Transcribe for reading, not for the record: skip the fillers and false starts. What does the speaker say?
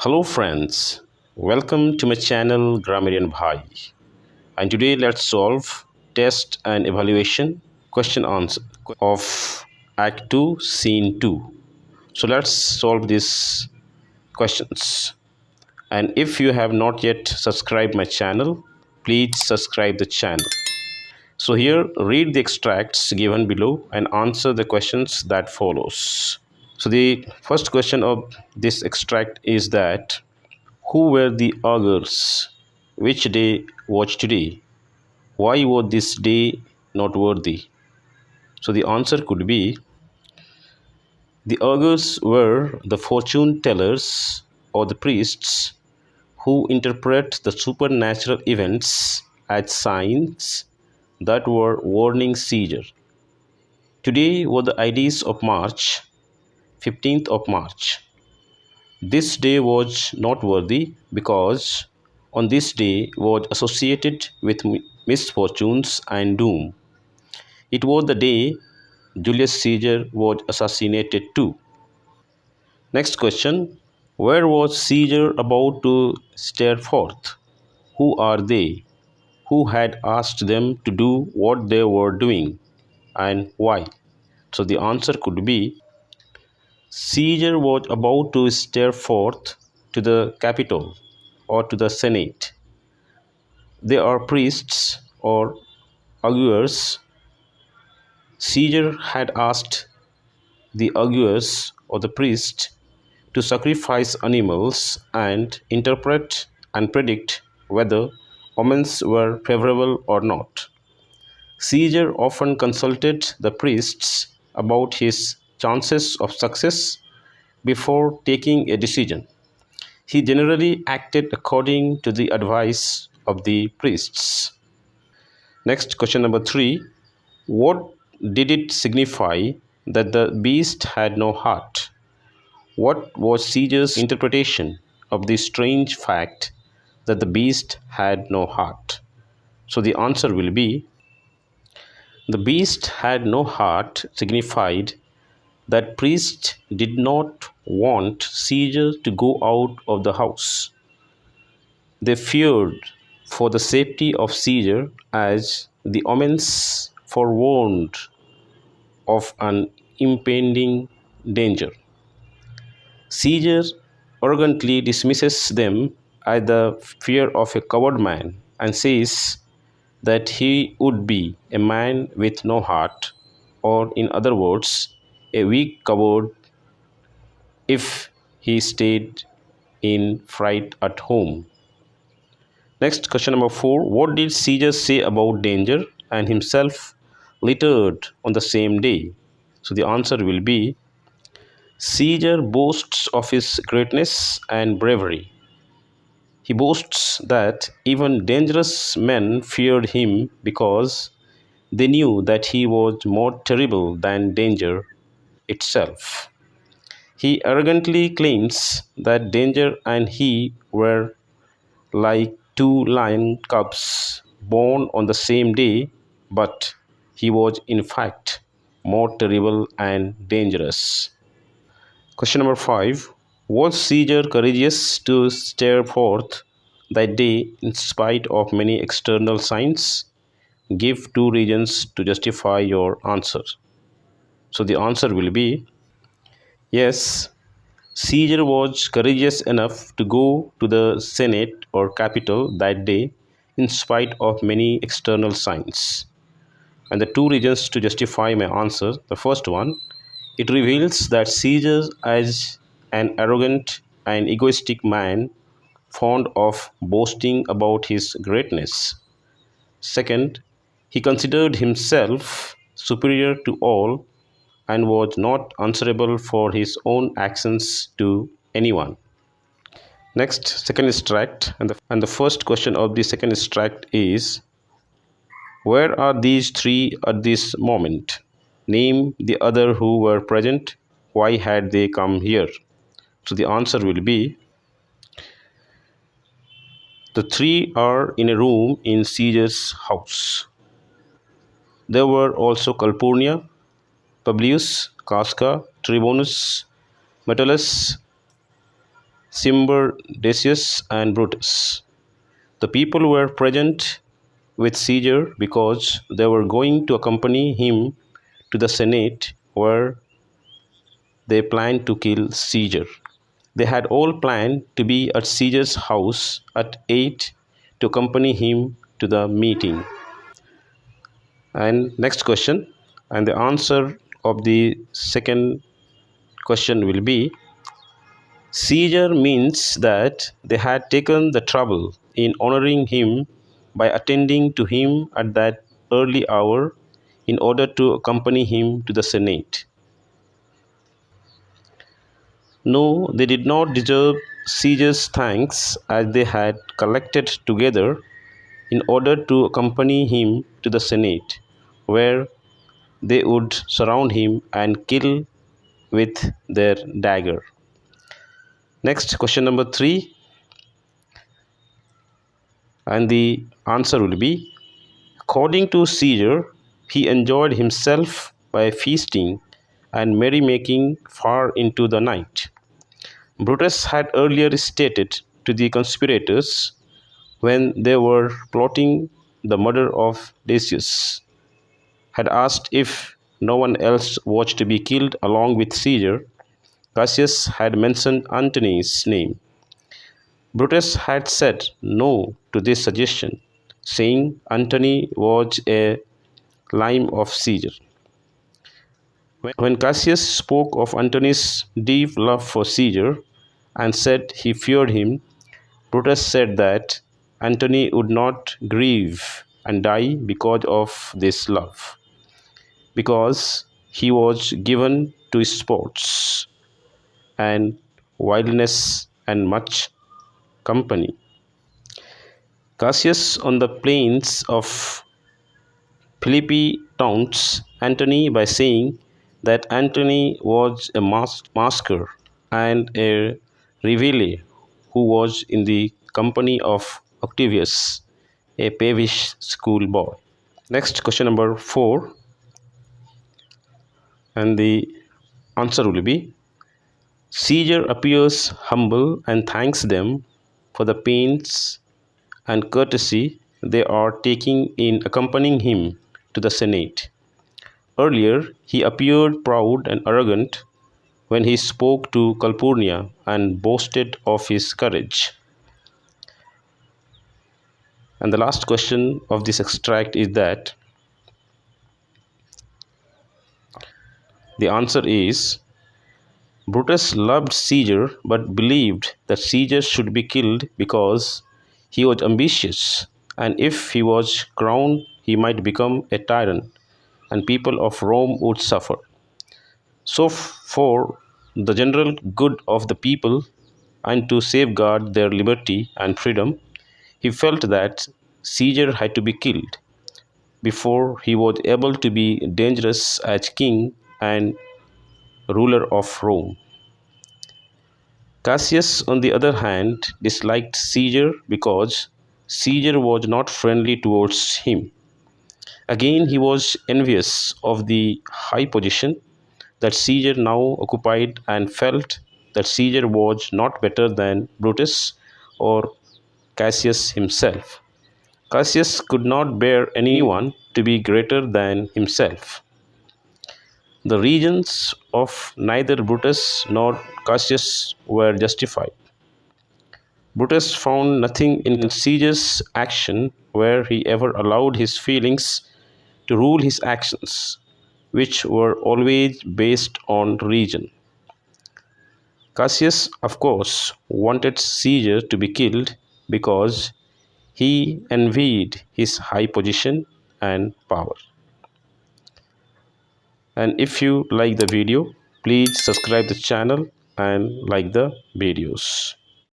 Hello friends, welcome to my channel Grammarian Bhai, and today let's solve test and evaluation question answer of Act 2 Scene 2. So let's solve these questions, and if you have not yet subscribed my channel, please subscribe the channel. So here read the extracts given below and answer the questions that follows. So the first question of this extract is that who were the augurs? Which day was today? Why was this day not worthy? So the answer could be the augurs were the fortune tellers or the priests who interpret the supernatural events as signs that were warning Caesar. Today were the IDs of March, 15th of March. This day was noteworthy because on this day was associated with misfortunes and doom. It was the day Julius Caesar was assassinated too. Next question. Where was Caesar about to stare forth? Who are they? Who had asked them to do what they were doing and why? So the answer could be Caesar was about to stare forth to the Capitol or to the Senate. They are priests or augurs. Caesar had asked the augurs or the priest to sacrifice animals and interpret and predict whether omens were favorable or not. Caesar often consulted the priests about his chances of success before taking a decision. He generally acted according to the advice of the priests. Next, question number 3. What did it signify that the beast had no heart? What was Caesar's interpretation of the strange fact that the beast had no heart? So the answer will be the beast had no heart signified that priests did not want Caesar to go out of the house. They feared for the safety of Caesar as the omens forewarned of an impending danger. Caesar arrogantly dismisses them as the fear of a coward man and says that he would be a man with no heart, or in other words, a weak coward if he stayed in fright at home. Next, question number 4. What did Caesar say about danger and himself littered on the same day? So the answer will be Caesar boasts of his greatness and bravery. He boasts that even dangerous men feared him because they knew that he was more terrible than danger itself. He arrogantly claims that danger and he were like two lion cubs born on the same day, but he was in fact more terrible and dangerous. Question number 5. Was Caesar courageous to stare forth that day in spite of many external signs? Give 2 reasons to justify your answer. So the answer will be yes, Caesar was courageous enough to go to the Senate or Capitol that day in spite of many external signs. And the 2 reasons to justify my answer. The first one, it reveals that Caesar, as an arrogant and egoistic man, fond of boasting about his greatness. Second, he considered himself superior to all and was not answerable for his own actions to anyone. Next, second extract, and the first question of the second extract is, where are these 3 at this moment? Name the other who were present. Why had they come here? So the answer will be, the 3 are in a room in Caesar's house. There were also Calpurnia, Publius, Casca, Tribonus, Metellus, Cimber, Decius, and Brutus. The people were present with Caesar because they were going to accompany him to the Senate where they planned to kill Caesar. They had all planned to be at Caesar's house at 8 to accompany him to the meeting. And next question, and the answer of the second question will be Caesar means that they had taken the trouble in honoring him by attending to him at that early hour in order to accompany him to the Senate. No, they did not deserve Caesar's thanks as they had collected together in order to accompany him to the Senate, where they would surround him and kill with their dagger. Next, question number 3, and the answer will be according to Caesar, he enjoyed himself by feasting and merrymaking far into the night. Brutus had earlier stated to the conspirators when they were plotting the murder of Decius, had asked if no one else was to be killed along with Caesar. Cassius had mentioned Antony's name. Brutus had said no to this suggestion, saying Antony was a lime of Caesar. When Cassius spoke of Antony's deep love for Caesar and said he feared him, Brutus said that Antony would not grieve and die because of this love, because he was given to sports and wildness and much company. Cassius on the plains of Philippi taunts Antony by saying that Antony was a masker and a reveille who was in the company of Octavius, a peevish schoolboy. Next, question number 4, and the answer will be Caesar appears humble and thanks them for the pains and courtesy they are taking in accompanying him to the Senate. Earlier, he appeared proud and arrogant when he spoke to Calpurnia and boasted of his courage. And the last question of this extract is that the answer is Brutus loved Caesar but believed that Caesar should be killed because he was ambitious, and if he was crowned, he might become a tyrant, and people of Rome would suffer. So, for the general good of the people and to safeguard their liberty and freedom, he felt that Caesar had to be killed before he was able to be dangerous as king and ruler of Rome. Cassius, on the other hand, disliked Caesar because Caesar was not friendly towards him. Again, he was envious of the high position that Caesar now occupied and felt that Caesar was not better than Brutus or Cassius himself. Cassius could not bear anyone to be greater than himself. The reasons of neither Brutus nor Cassius were justified. Brutus found nothing in Caesar's action where he ever allowed his feelings to rule his actions, which were always based on reason. Cassius, of course, wanted Caesar to be killed because he envied his high position and power. And if you like the video, please subscribe the channel and like the videos.